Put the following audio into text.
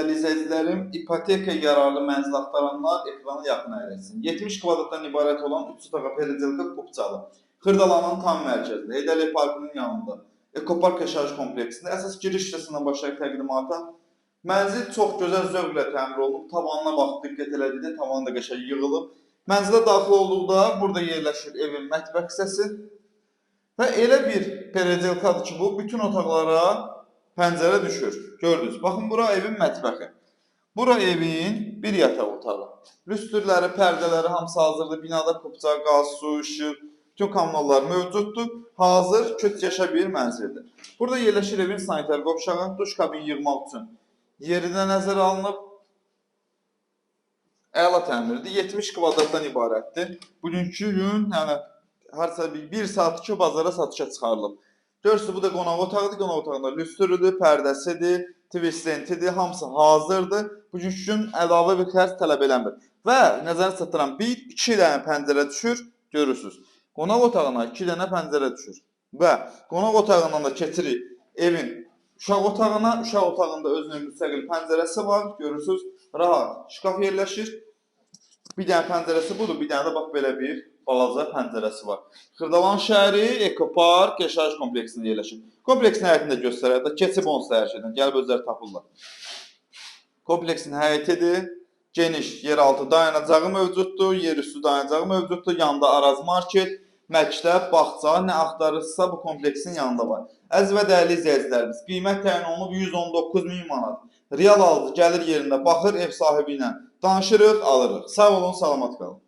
Dəyərli izləyicilərim, ipoteka yararlı mənzil axtaranlar ekranı yaxın əyləşsin. 70 kvadratdan ibarət olan 3 otağa Peredelka Kupçalı, Xırdalanın tam mərkəzində, Heydərli Parkının yanında, Ekopark yaşayış kompleksində əsas giriş hissəsindən başlayaq təqdimata. Mənzil çox gözəl zövqlə təmir olunub, tavanına bax, diqqət elədikdə tavanı da qəşəng yığılıb. Mənzilə daxil olduqda burada yerləşir evin mətbəx hissəsi və elə bir Peredelkadır ki, bu bütün otaqlara pəncərə düşür. Gördünüz. Baxın, bura evin mətbəxi. Bura evin bir yataq otağı. Lüstrləri, pərdələri hamısı hazırdır. Binada kupça, qaz, su, işıq, bütün kommunallar mövcuddur. Hazır, köç yaşa bir mənzildir. Burada yerləşir evin sanitar qovşağı, duş kabin yığmaq üçün yerinə nəzərə alınıb. Əla təmirdir. 70 kvadratdan ibarətdir. Bugünkü gün, yəni, harca bir saat ki, bazara satışa çıxarılıb. Görürsünüz, bu da qonaq otağıdır. Qonaq otağında lüstrüdür, pərdəsidir, tvistentidir, hamısı hazırdır. Bugünkü gün əlavə bir xərc tələb eləmir. Və nəzərə çatdıran 1-2 dənə pəncərə düşür, görürsünüz. Qonaq otağına 2 dənə pəncərə düşür. Və qonaq otağından da keçirik evin uşaq otağına. Uşaq otağında özünün müstəqil pəncərəsi var, görürsünüz. Rahat şkaf yerləşir. Bir dənə pəncərəsi budur, bir dənə də bax belə bir balaca pəncərəsi var. Xırdalan şəhəri Ekopark yaşayış kompleksində yerləşir. Kompleksin həyətini də göstərək də, keçib onsuz hər şeydən, gəlib özləri tapırlar. Kompleksin həyətidir, geniş yeraltı dayanacağı mövcuddur, yerüstü dayanacağı mövcuddur, yanında Araz market, məktəb, bağça, nə axtarırsa bu kompleksin yanında var. Əziz və dəyərli izləyicilərimiz, qiymət təyin olunub 119.000 manat. Real alıcı gəlir yerində baxır, ev sahibi ilə danışırıq, alırıq. Sağ olun, salamat qalın.